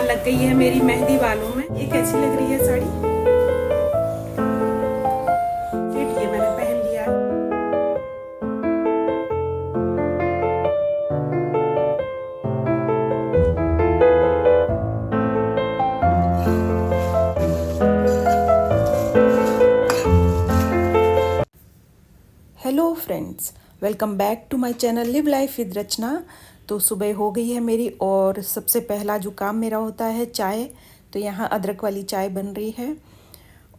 लग गई है मेरी मेहंदी बालों में। ये कैसी लग रही है साड़ी? ये मैंने पहन लिया है। Hello friends, welcome back to my channel live life with Rachna. तो सुबह हो गई है मेरी और सबसे पहला जो काम मेरा होता है चाय। तो यहाँ अदरक वाली चाय बन रही है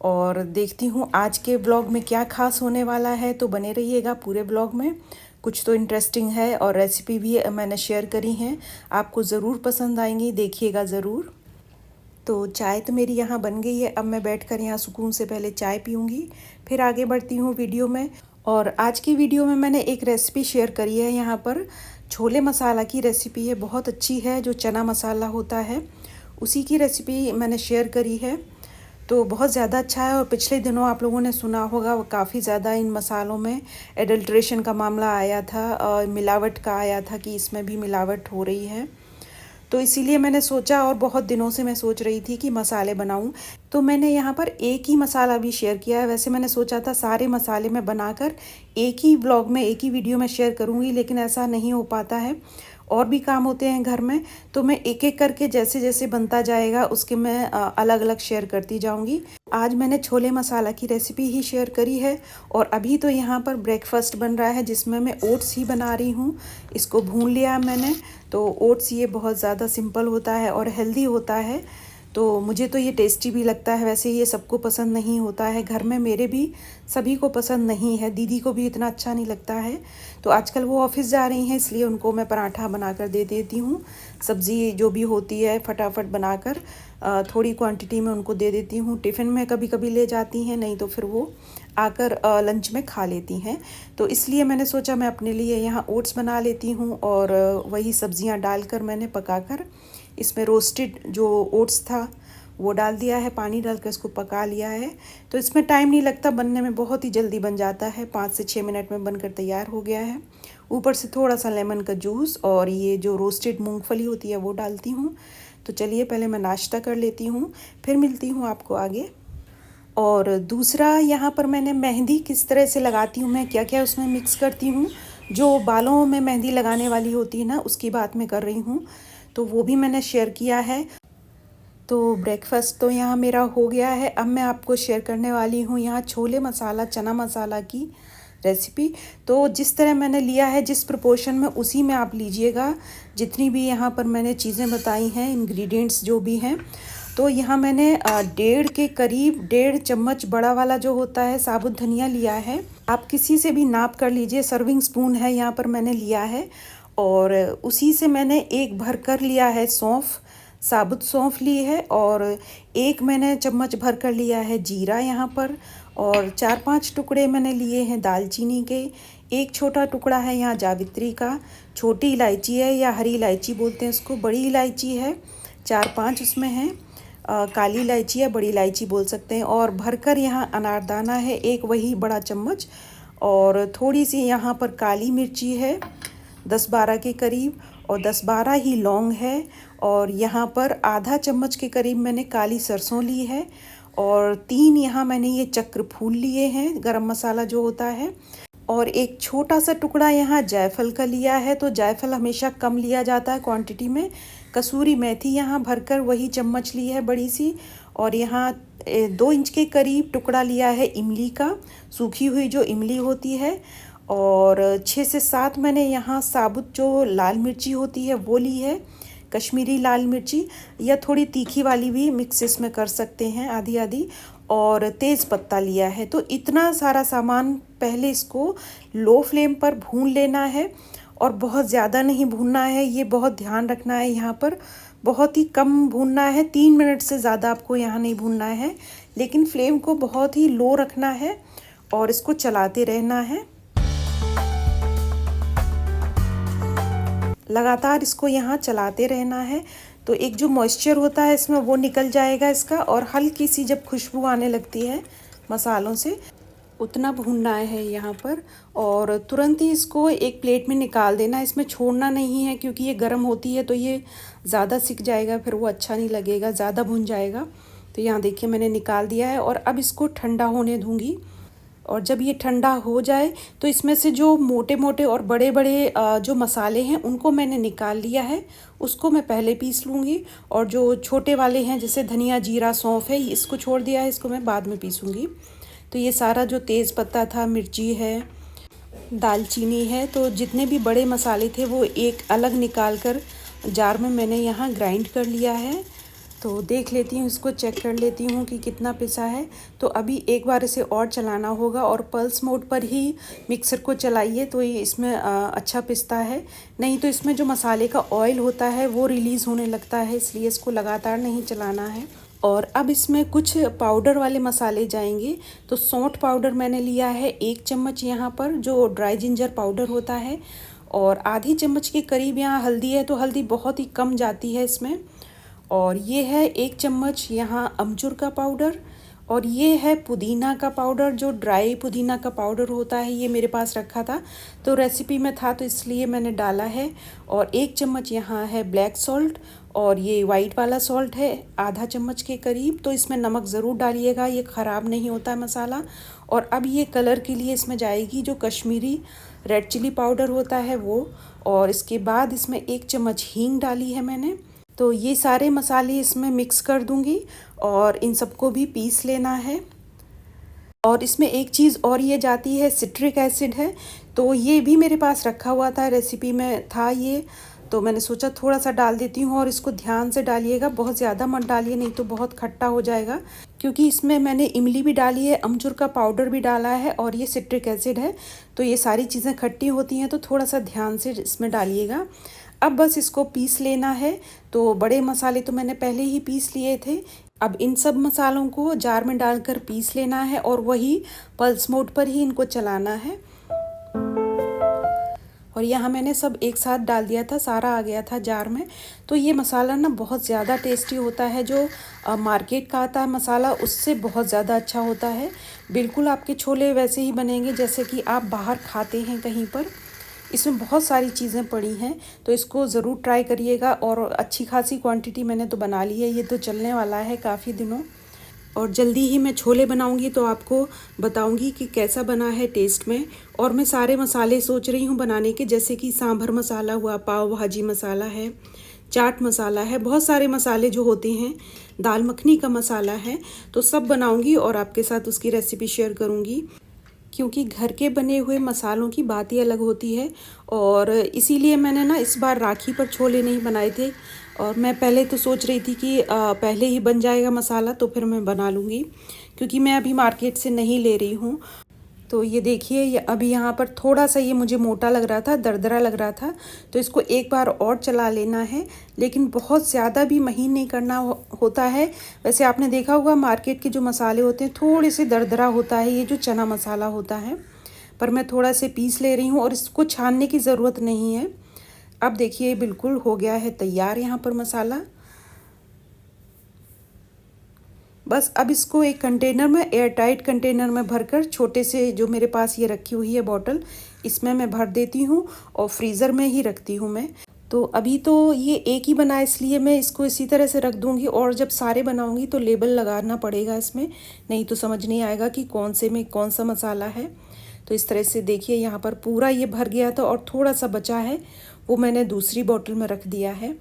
और देखती हूँ आज के ब्लॉग में क्या खास होने वाला है। तो बने रहिएगा पूरे ब्लॉग में, कुछ तो इंटरेस्टिंग है और रेसिपी भी मैंने शेयर करी हैं, आपको ज़रूर पसंद आएंगी, देखिएगा ज़रूर। तो चाय तो मेरी यहाँ बन गई है। अब मैं बैठकर यहाँ सुकून से पहले चाय पीऊँगी, फिर आगे बढ़ती हूँ वीडियो में। और आज की वीडियो में मैंने एक रेसिपी शेयर करी है, यहाँ पर छोले मसाला की रेसिपी है, बहुत अच्छी है। जो चना मसाला होता है उसी की रेसिपी मैंने शेयर करी है, तो बहुत ज़्यादा अच्छा है। और पिछले दिनों आप लोगों ने सुना होगा काफ़ी ज़्यादा इन मसालों में एडल्ट्रेशन का मामला आया था और मिलावट का आया था कि इसमें भी मिलावट हो रही है। तो इसीलिए मैंने सोचा, और बहुत दिनों से मैं सोच रही थी कि मसाले बनाऊं। तो मैंने यहाँ पर एक ही मसाला भी शेयर किया है। वैसे मैंने सोचा था सारे मसाले मैं बनाकर एक ही ब्लॉग में, एक ही वीडियो में शेयर करूँगी, लेकिन ऐसा नहीं हो पाता है, और भी काम होते हैं घर में। तो मैं एक एक करके जैसे जैसे बनता जाएगा उसके मैं अलग अलग शेयर करती जाऊंगी। आज मैंने छोले मसाला की रेसिपी ही शेयर करी है। और अभी तो यहाँ पर ब्रेकफास्ट बन रहा है जिसमें मैं ओट्स ही बना रही हूँ। इसको भून लिया मैंने। तो ओट्स ये बहुत ज़्यादा सिंपल होता है और हेल्दी होता है, तो मुझे तो ये टेस्टी भी लगता है। वैसे ये सबको पसंद नहीं होता है, घर में मेरे भी सभी को पसंद नहीं है, दीदी को भी इतना अच्छा नहीं लगता है। तो आजकल वो ऑफिस जा रही हैं, इसलिए उनको मैं पराठा बनाकर दे देती हूँ। सब्ज़ी जो भी होती है फटाफट बनाकर थोड़ी क्वांटिटी में उनको दे देती हूँ। टिफ़िन में कभी कभी ले जाती हैं, नहीं तो फिर वो आकर लंच में खा लेती हैं। तो इसलिए मैंने सोचा मैं अपने लिए यहाँ ओट्स बना लेती हूँ, और वही सब्ज़ियाँ डालकर मैंने पकाकर इसमें रोस्टेड जो ओट्स था वो डाल दिया है, पानी डालकर इसको पका लिया है। तो इसमें टाइम नहीं लगता बनने में, बहुत ही जल्दी बन जाता है, 5 से 6 मिनट में बनकर तैयार हो गया है। ऊपर से थोड़ा सा लेमन का जूस और ये जो रोस्टेड मूंगफली होती है वो डालती हूँ। तो चलिए पहले मैं नाश्ता कर लेती हूँ, फिर मिलती हूँ आपको आगे। और दूसरा यहाँ पर मैंने मेहंदी किस तरह से लगाती हूँ, मैं क्या क्या उसमें मिक्स करती हूँ, जो बालों में मेहंदी लगाने वाली होती है ना, उसकी बात मैं कर रही हूँ, तो वो भी मैंने शेयर किया है। तो ब्रेकफास्ट तो यहाँ मेरा हो गया है। अब मैं आपको शेयर करने वाली हूँ यहाँ छोले मसाला, चना मसाला की रेसिपी। तो जिस तरह मैंने लिया है, जिस प्रोपोर्शन में, उसी में आप लीजिएगा। जितनी भी यहाँ पर मैंने चीज़ें बताई हैं, इंग्रेडिएंट्स जो भी हैं, तो यहाँ मैंने 1.5 के करीब 1.5 चम्मच बड़ा वाला जो होता है साबुत धनिया लिया है। आप किसी से भी नाप कर लीजिए, सर्विंग स्पून है यहाँ पर मैंने लिया है। और उसी से मैंने एक भर कर लिया है सौंफ, साबुत सौंफ ली है। और एक मैंने चम्मच भर कर लिया है जीरा यहाँ पर। और 4-5 टुकड़े मैंने लिए हैं दालचीनी के। एक छोटा टुकड़ा है यहाँ जावित्री का। छोटी इलायची है या हरी इलायची बोलते हैं इसको, बड़ी इलायची है 4-5 उसमें है। काली इलायची या बड़ी इलायची बोल सकते हैं। और भरकर यहाँ अनारदाना है एक, वही बड़ा चम्मच। और थोड़ी सी यहाँ पर काली मिर्ची है 10-12 के करीब, और 10-12 ही लौंग है। और यहाँ पर आधा चम्मच के करीब मैंने काली सरसों ली है। और 3 यहाँ मैंने ये चक्र फूल लिए हैं, गरम मसाला जो होता है। और एक छोटा सा टुकड़ा यहाँ जायफल का लिया है। तो जायफल हमेशा कम लिया जाता है क्वांटिटी में। कसूरी मेथी यहाँ भरकर वही चम्मच ली है बड़ी सी। और यहाँ 2 इंच के करीब टुकड़ा लिया है इमली का, सूखी हुई जो इमली होती है। और 6 से 7 मैंने यहाँ साबुत जो लाल मिर्ची होती है वो ली है, कश्मीरी लाल मिर्ची, या थोड़ी तीखी वाली भी मिक्स इसमें कर सकते हैं, आधी आधी। और तेज़ पत्ता लिया है। तो इतना सारा सामान पहले इसको लो फ्लेम पर भून लेना है, और बहुत ज़्यादा नहीं भूनना है, ये बहुत ध्यान रखना है यहाँ पर। बहुत ही कम भूनना है, 3 मिनट से ज़्यादा आपको यहाँ नहीं भूनना है, लेकिन फ्लेम को बहुत ही लो रखना है और इसको चलाते रहना है लगातार, इसको यहाँ चलाते रहना है। तो एक जो मॉइस्चर होता है इसमें वो निकल जाएगा इसका, और हल्की सी जब खुशबू आने लगती है मसालों से, उतना भूनना है यहाँ पर, और तुरंत ही इसको एक प्लेट में निकाल देना। इसमें छोड़ना नहीं है क्योंकि ये गर्म होती है तो ये ज़्यादा सिक जाएगा, फिर वो अच्छा नहीं लगेगा, ज़्यादा भुन जाएगा। तो यहाँ देखिए मैंने निकाल दिया है और अब इसको ठंडा होने दूँगी। और जब ये ठंडा हो जाए तो इसमें से जो मोटे मोटे और बड़े बड़े जो मसाले हैं उनको मैंने निकाल लिया है, उसको मैं पहले पीस लूँगी। और जो छोटे वाले हैं जैसे धनिया जीरा सौंफ है, इसको छोड़ दिया है, इसको मैं बाद में पीसूँगी। तो ये सारा जो तेज़ पत्ता था, मिर्ची है, दालचीनी है, तो जितने भी बड़े मसाले थे वो एक अलग निकाल कर जार में मैंने यहाँ ग्राइंड कर लिया है। तो देख लेती हूँ, इसको चेक कर लेती हूँ कि कितना पिसा है। तो अभी एक बार इसे और चलाना होगा, और पल्स मोड पर ही मिक्सर को चलाइए तो ये इसमें अच्छा पिसता है। नहीं तो इसमें जो मसाले का ऑयल होता है वो रिलीज़ होने लगता है, इसलिए इसको लगातार नहीं चलाना है। और अब इसमें कुछ पाउडर वाले मसाले जाएंगे। तो सौंठ पाउडर मैंने लिया है 1 चम्मच यहाँ पर, जो ड्राई जिंजर पाउडर होता है। और आधी चम्मच के करीब यहाँ हल्दी है, तो हल्दी बहुत ही कम जाती है इसमें। और ये है 1 चम्मच यहाँ अमचूर का पाउडर। और ये है पुदीना का पाउडर, जो ड्राई पुदीना का पाउडर होता है, ये मेरे पास रखा था तो रेसिपी में था तो इसलिए मैंने डाला है। और 1 चम्मच यहाँ है ब्लैक सॉल्ट, और ये वाइट वाला सॉल्ट है आधा चम्मच के करीब। तो इसमें नमक ज़रूर डालिएगा, ये ख़राब नहीं होता मसाला। और अब ये कलर के लिए इसमें जाएगी जो कश्मीरी रेड चिली पाउडर होता है वो। और इसके बाद इसमें 1 चम्मच हींग डाली है मैंने। तो ये सारे मसाले इसमें मिक्स कर दूंगी और इन सबको भी पीस लेना है। और इसमें एक चीज़ और ये जाती है, सिट्रिक एसिड है। तो ये भी मेरे पास रखा हुआ था, रेसिपी में था ये, तो मैंने सोचा थोड़ा सा डाल देती हूँ। और इसको ध्यान से डालिएगा, बहुत ज़्यादा मत डालिए नहीं तो बहुत खट्टा हो जाएगा। क्योंकि इसमें मैंने इमली भी डाली है, अमचूर का पाउडर भी डाला है और ये सिट्रिक एसिड है, तो ये सारी चीज़ें खट्टी होती हैं, तो थोड़ा सा ध्यान से इसमें डालिएगा। अब बस इसको पीस लेना है। तो बड़े मसाले तो मैंने पहले ही पीस लिए थे। अब इन सब मसालों को जार में डालकर पीस लेना है और वही पल्स मोड पर ही इनको चलाना है। और यहाँ मैंने सब एक साथ डाल दिया था, सारा आ गया था जार में। तो ये मसाला ना बहुत ज़्यादा टेस्टी होता है, जो मार्केट का आता है मसाला उससे बहुत ज़्यादा अच्छा होता है। बिल्कुल आपके छोले वैसे ही बनेंगे जैसे कि आप बाहर खाते हैं कहीं पर। इसमें बहुत सारी चीज़ें पड़ी हैं, तो इसको ज़रूर ट्राई करिएगा। और अच्छी खासी क्वांटिटी मैंने तो बना ली है, ये तो चलने वाला है काफ़ी दिनों। और जल्दी ही मैं छोले बनाऊंगी तो आपको बताऊंगी कि कैसा बना है टेस्ट में। और मैं सारे मसाले सोच रही हूँ बनाने के, जैसे कि सांभर मसाला हुआ, पाव भाजी मसाला है, चाट मसाला है, बहुत सारे मसाले जो होते हैं, दाल मखनी का मसाला है, तो सब बनाऊंगी और आपके साथ उसकी रेसिपी शेयर करूँगी। क्योंकि घर के बने हुए मसालों की बात ही अलग होती है। और इसीलिए मैंने ना इस बार राखी पर छोले नहीं बनाए थे। और मैं पहले तो सोच रही थी कि पहले ही बन जाएगा मसाला तो फिर मैं बना लूँगी, क्योंकि मैं अभी मार्केट से नहीं ले रही हूँ। तो ये देखिए, ये अभी यहाँ पर थोड़ा सा ये मुझे मोटा लग रहा था, दरदरा लग रहा था, तो इसको एक बार और चला लेना है। लेकिन बहुत ज़्यादा भी महीन नहीं करना होता है। वैसे आपने देखा होगा मार्केट के जो मसाले होते हैं थोड़े से दरदरा होता है, ये जो चना मसाला होता है। पर मैं थोड़ा से पीस ले रही हूँ और इसको छानने की ज़रूरत नहीं है। अब देखिए बिल्कुल हो गया है तैयार यहाँ पर मसाला। बस अब इसको एक कंटेनर में, एयर टाइट कंटेनर में भरकर, छोटे से जो मेरे पास ये रखी हुई है बॉटल, इसमें मैं भर देती हूँ और फ्रीज़र में ही रखती हूँ मैं। तो अभी तो ये एक ही बना, इसलिए मैं इसको इसी तरह से रख दूँगी। और जब सारे बनाऊँगी तो लेबल लगाना पड़ेगा इसमें, नहीं तो समझ नहीं आएगा कि कौन से में कौन सा मसाला है। तो इस तरह से देखिए यहाँ पर पूरा ये भर गया था और थोड़ा सा बचा है, वो मैंने दूसरी बॉटल में रख दिया है।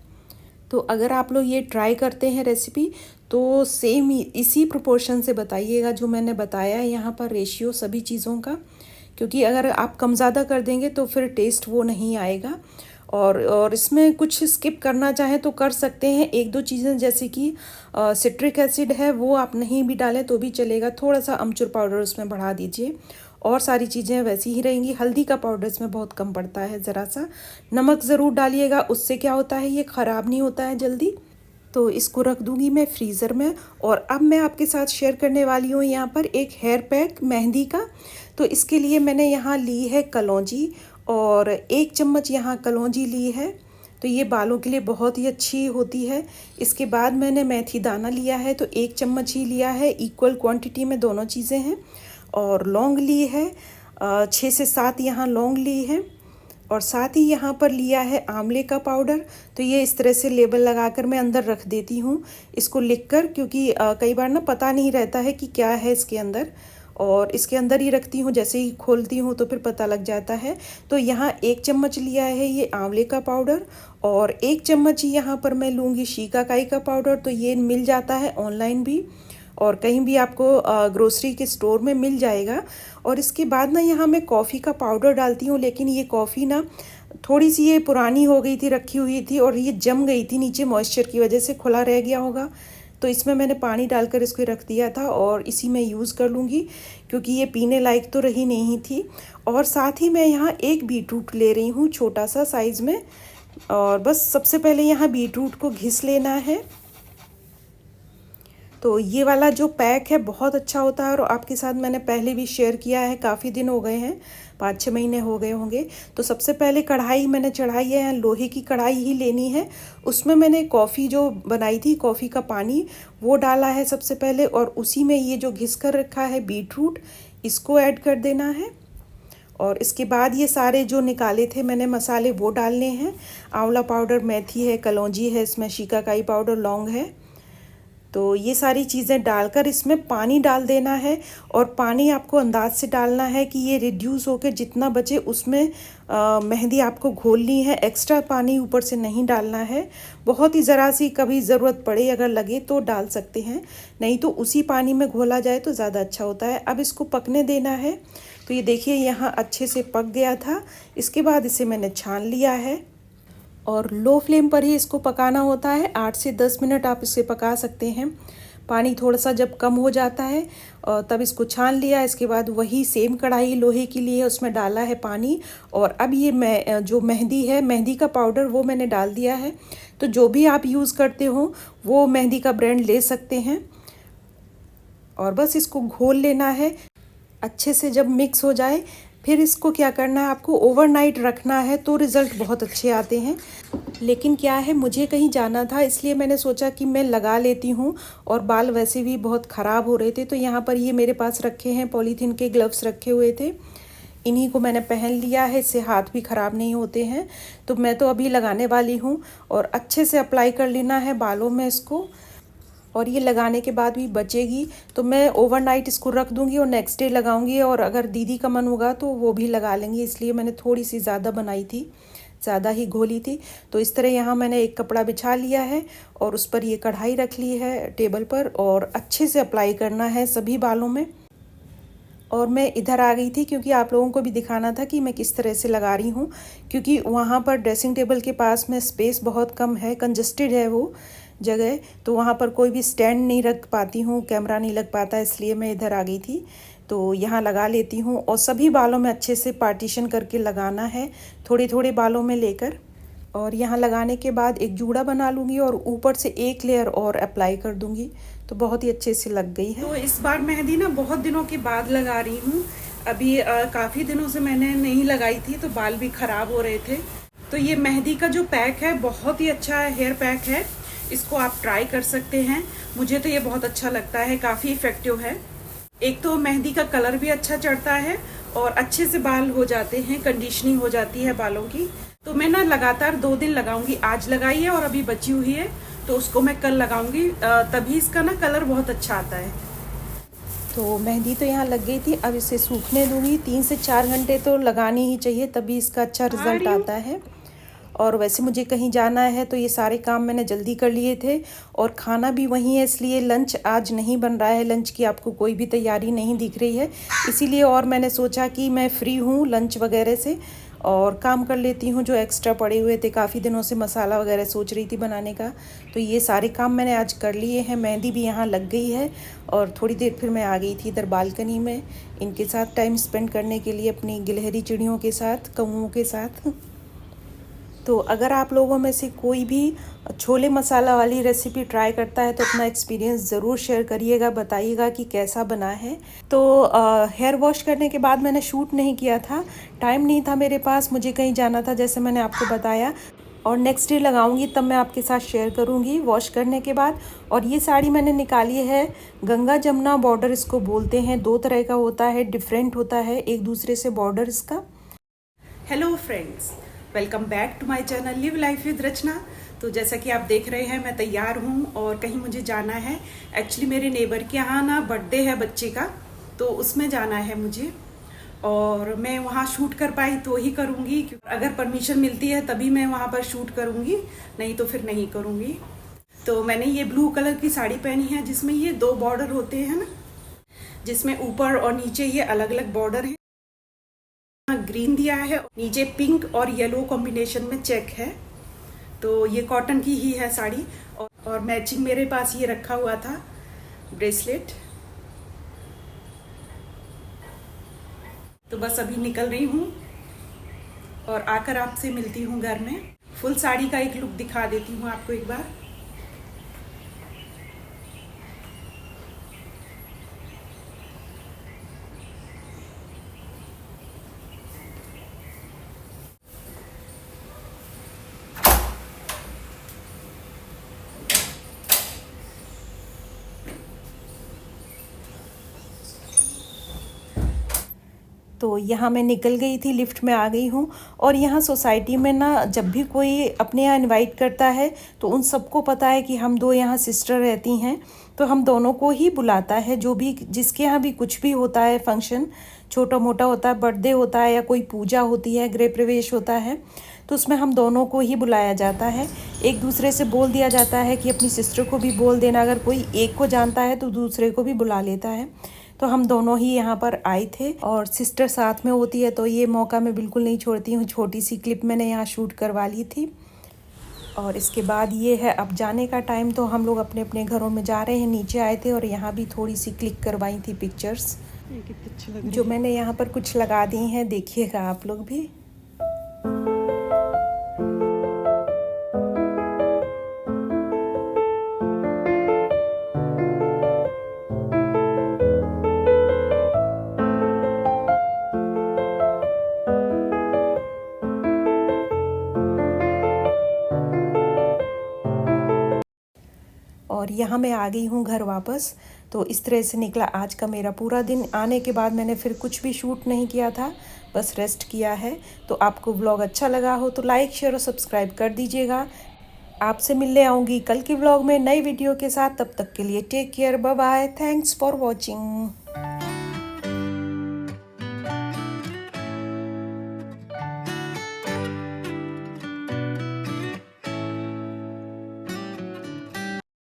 तो अगर आप लोग ये ट्राई करते हैं रेसिपी तो सेम इसी प्रोपोर्शन से बताइएगा जो मैंने बताया है यहाँ पर, रेशियो सभी चीज़ों का। क्योंकि अगर आप कम ज़्यादा कर देंगे तो फिर टेस्ट वो नहीं आएगा। और इसमें कुछ स्किप करना चाहें तो कर सकते हैं, एक दो चीज़ें, जैसे कि सिट्रिक एसिड है वो आप नहीं भी डालें तो भी चलेगा। थोड़ा सा अमचूर पाउडर उसमें बढ़ा दीजिए और सारी चीज़ें वैसी ही रहेंगी। हल्दी का पाउडर इसमें बहुत कम पड़ता है, ज़रा सा नमक ज़रूर डालिएगा, उससे क्या होता है ये ख़राब नहीं होता है जल्दी। तो इसको रख दूंगी मैं फ्रीज़र में। और अब मैं आपके साथ शेयर करने वाली हूँ यहाँ पर एक हेयर पैक मेहंदी का। तो इसके लिए मैंने यहाँ ली है कलौंजी, और 1 चम्मच यहाँ कलौंजी ली है। तो ये बालों के लिए बहुत ही अच्छी होती है। इसके बाद मैंने मेथी दाना लिया है, तो 1 चम्मच ही लिया है, इक्वल क्वांटिटी में दोनों चीज़ें हैं। और लौंग ली है 6 से 7 यहाँ लौंग ली है, और साथ ही यहाँ पर लिया है आंवले का पाउडर। तो ये इस तरह से लेबल लगाकर मैं अंदर रख देती हूँ इसको लिखकर, क्योंकि कई बार ना पता नहीं रहता है कि क्या है इसके अंदर, और इसके अंदर ही रखती हूँ, जैसे ही खोलती हूँ तो फिर पता लग जाता है। तो यहाँ 1 चम्मच लिया है ये आंवले का पाउडर, और 1 चम्मच ही यहाँ पर मैं लूँगी शिकाकाई का पाउडर। तो ये मिल जाता है ऑनलाइन भी, और कहीं भी आपको ग्रोसरी के स्टोर में मिल जाएगा। और इसके बाद ना यहाँ मैं कॉफ़ी का पाउडर डालती हूँ, लेकिन ये कॉफ़ी ना थोड़ी सी ये पुरानी हो गई थी, रखी हुई थी, और ये जम गई थी नीचे, मॉइस्चर की वजह से खुला रह गया होगा। तो इसमें मैंने पानी डालकर इसको रख दिया था, और इसी में यूज़ कर लूँगी, क्योंकि ये पीने लायक तो रही नहीं थी। और साथ ही मैं यहाँ 1 बीटरूट ले रही हूँ छोटा सा साइज़ में, और बस सबसे पहले यहाँ बीटरूट को घिस लेना है। तो ये वाला जो पैक है बहुत अच्छा होता है, और आपके साथ मैंने पहले भी शेयर किया है, काफ़ी दिन हो गए हैं, 5-6 महीने हो गए होंगे। तो सबसे पहले कढ़ाई मैंने चढ़ाई है, लोहे की कढ़ाई ही लेनी है। उसमें मैंने कॉफ़ी जो बनाई थी, कॉफ़ी का पानी वो डाला है सबसे पहले, और उसी में ये जो घिस कर रखा है बीटरूट, इसको ऐड कर देना है। और इसके बाद ये सारे जो निकाले थे मैंने मसाले वो डालने हैं। आंवला पाउडर, मेथी है, कलौंजी है, इसमें शिकाकाई पाउडर, लौंग है। तो ये सारी चीज़ें डालकर इसमें पानी डाल देना है, और पानी आपको अंदाज से डालना है कि ये रिड्यूस होकर जितना बचे उसमें मेहंदी आपको घोलनी है। एक्स्ट्रा पानी ऊपर से नहीं डालना है। बहुत ही ज़रा सी कभी ज़रूरत पड़े अगर लगे तो डाल सकते हैं, नहीं तो उसी पानी में घोला जाए तो ज़्यादा अच्छा होता है। अब इसको पकने देना है। तो ये देखिए यहाँ अच्छे से पक गया था। इसके बाद इसे मैंने छान लिया है, और लो फ्लेम पर ही इसको पकाना होता है। 8 से 10 मिनट आप इसे पका सकते हैं। पानी थोड़ा सा जब कम हो जाता है तब इसको छान लिया। इसके बाद वही सेम कढ़ाई लोहे की ली है, उसमें डाला है पानी, और अब ये जो मेहंदी है, मेहंदी का पाउडर वो मैंने डाल दिया है। तो जो भी आप यूज़ करते हो वो मेहंदी का ब्रांड ले सकते हैं, और बस इसको घोल लेना है अच्छे से। जब मिक्स हो जाए फिर इसको क्या करना है, आपको ओवरनाइट रखना है, तो रिज़ल्ट बहुत अच्छे आते हैं। लेकिन क्या है, मुझे कहीं जाना था, इसलिए मैंने सोचा कि मैं लगा लेती हूँ, और बाल वैसे भी बहुत ख़राब हो रहे थे। तो यहाँ पर ये मेरे पास रखे हैं, पॉलीथीन के ग्लव्स रखे हुए थे, इन्हीं को मैंने पहन लिया है, इससे हाथ भी ख़राब नहीं होते हैं। तो मैं तो अभी लगाने वाली हूँ, और अच्छे से अप्लाई कर लेना है बालों में इसको। और ये लगाने के बाद भी बचेगी तो मैं ओवरनाइट इसको रख दूंगी और नेक्स्ट डे लगाऊंगी, और अगर दीदी का मन होगा तो वो भी लगा लेंगी। इसलिए मैंने थोड़ी सी ज़्यादा बनाई थी, ज़्यादा ही घोली थी। तो इस तरह यहाँ मैंने एक कपड़ा बिछा लिया है, और उस पर ये कढ़ाई रख ली है टेबल पर, और अच्छे से अप्लाई करना है सभी बालों में। और मैं इधर आ गई थी क्योंकि आप लोगों को भी दिखाना था कि मैं किस तरह से लगा रही हूँ, क्योंकि वहाँ पर ड्रेसिंग टेबल के पास में स्पेस बहुत कम है, कंजस्टेड है वो जगह, तो वहाँ पर कोई भी स्टैंड नहीं रख पाती हूँ, कैमरा नहीं लग पाता, इसलिए मैं इधर आ गई थी। तो यहाँ लगा लेती हूँ, और सभी बालों में अच्छे से पार्टीशन करके लगाना है, थोड़े थोड़े बालों में लेकर। और यहाँ लगाने के बाद एक जूड़ा बना लूँगी, और ऊपर से एक लेयर और अप्लाई कर दूँगी, तो बहुत ही अच्छे से लग गई है। तो इस बार मेहंदी ना बहुत दिनों के बाद लगा रही हूँ। अभी काफ़ी दिनों से मैंने नहीं लगाई थी, तो बाल भी ख़राब हो रहे थे। तो ये मेहंदी का जो पैक है बहुत ही अच्छा हेयर पैक है, इसको आप ट्राई कर सकते हैं। मुझे तो ये बहुत अच्छा लगता है, काफ़ी इफ़ेक्टिव है। एक तो मेहंदी का कलर भी अच्छा चढ़ता है, और अच्छे से बाल हो जाते हैं, कंडीशनिंग हो जाती है बालों की। तो मैं ना लगातार 2 दिन लगाऊंगी। आज लगाई है और अभी बची हुई है, तो उसको मैं कल लगाऊंगी, तभी इसका ना कलर बहुत अच्छा आता है। तो मेहंदी तो यहाँ लग गई थी, अब इसे सूखने दूँगी। 3 से 4 घंटे तो लगानी ही चाहिए, तभी इसका अच्छा रिज़ल्ट आता है। और वैसे मुझे कहीं जाना है, तो ये सारे काम मैंने जल्दी कर लिए थे, और खाना भी वहीं है, इसलिए लंच आज नहीं बन रहा है। लंच की आपको कोई भी तैयारी नहीं दिख रही है, इसीलिए और मैंने सोचा कि मैं फ्री हूँ लंच वगैरह से, और काम कर लेती हूँ जो एक्स्ट्रा पड़े हुए थे। काफ़ी दिनों से मसाला वगैरह सोच रही थी बनाने का, तो ये सारे काम मैंने आज कर लिए हैं। मेहंदी भी यहाँ लग गई है, और थोड़ी देर फिर मैं आ गई थी इधर बालकनी में, इनके साथ टाइम स्पेंड करने के लिए, अपनी गिलहरी चिड़ियों के साथ, कौओं के साथ। तो अगर आप लोगों में से कोई भी छोले मसाला वाली रेसिपी ट्राई करता है तो अपना एक्सपीरियंस ज़रूर शेयर करिएगा, बताइएगा कि कैसा बना है। तो हेयर वॉश करने के बाद मैंने शूट नहीं किया था, टाइम नहीं था मेरे पास, मुझे कहीं जाना था जैसे मैंने आपको बताया। और नेक्स्ट डे लगाऊंगी तब मैं आपके साथ शेयर करूंगी वॉश करने के बाद। और ये साड़ी मैंने निकाली है, गंगा जमुना बॉर्डर इसको बोलते हैं। 2 तरह का होता है, डिफरेंट होता है एक दूसरे से बॉर्डर इसका। Hello friends, welcome back to my channel live life with Rachna. तो जैसा कि आप देख रहे हैं मैं तैयार हूँ और कहीं मुझे जाना है। एक्चुअली मेरे नेबर के यहाँ ना बर्थडे है बच्चे का, तो उसमें जाना है मुझे और मैं वहाँ शूट कर पाई तो ही करूँगी। अगर परमिशन मिलती है तभी मैं वहाँ पर शूट करूँगी, नहीं तो फिर नहीं करूँगी। तो मैंने ये ब्लू कलर की साड़ी पहनी है जिसमें ये 2 बॉर्डर होते हैं ना, जिसमें ऊपर और नीचे ये अलग अलग बॉर्डर है। ग्रीन दिया है, नीचे पिंक और येलो कॉम्बिनेशन में चेक है। तो ये कॉटन की ही है साड़ी और मैचिंग मेरे पास ये रखा हुआ था ब्रेसलेट। तो बस अभी निकल रही हूँ और आकर आपसे मिलती हूँ घर में। फुल साड़ी का एक लुक दिखा देती हूँ आपको एक बार। तो यहाँ मैं निकल गई थी, लिफ्ट में आ गई हूँ। और यहाँ सोसाइटी में ना जब भी कोई अपने यहाँ इनवाइट करता है तो उन सबको पता है कि हम 2 यहाँ सिस्टर रहती हैं, तो हम दोनों को ही बुलाता है। जो भी जिसके यहाँ भी कुछ भी होता है फंक्शन, छोटा मोटा होता है, बर्थडे होता है या कोई पूजा होती है, गृह प्रवेश होता है, तो उसमें हम दोनों को ही बुलाया जाता है। एक दूसरे से बोल दिया जाता है कि अपनी सिस्टर को भी बोल देना, अगर कोई एक को जानता है तो दूसरे को भी बुला लेता है। तो हम दोनों ही यहाँ पर आए थे और सिस्टर साथ में होती है तो ये मौका मैं बिल्कुल नहीं छोड़ती हूँ। छोटी सी क्लिप मैंने यहाँ शूट करवा ली थी। और इसके बाद ये है अब जाने का टाइम, तो हम लोग अपने अपने घरों में जा रहे हैं। नीचे आए थे और यहाँ भी थोड़ी सी क्लिक करवाई थी पिक्चर्स, जो मैंने यहाँ पर कुछ लगा दी हैं, देखिएगा आप लोग भी। और यहाँ मैं आ गई हूँ घर वापस। तो इस तरह से निकला आज का मेरा पूरा दिन। आने के बाद मैंने फिर कुछ भी शूट नहीं किया था, बस रेस्ट किया है। तो आपको व्लॉग अच्छा लगा हो तो लाइक शेयर और सब्सक्राइब कर दीजिएगा। आपसे मिलने आऊँगी कल के व्लॉग में नई वीडियो के साथ। तब तक के लिए take care, bye bye, thanks for watching.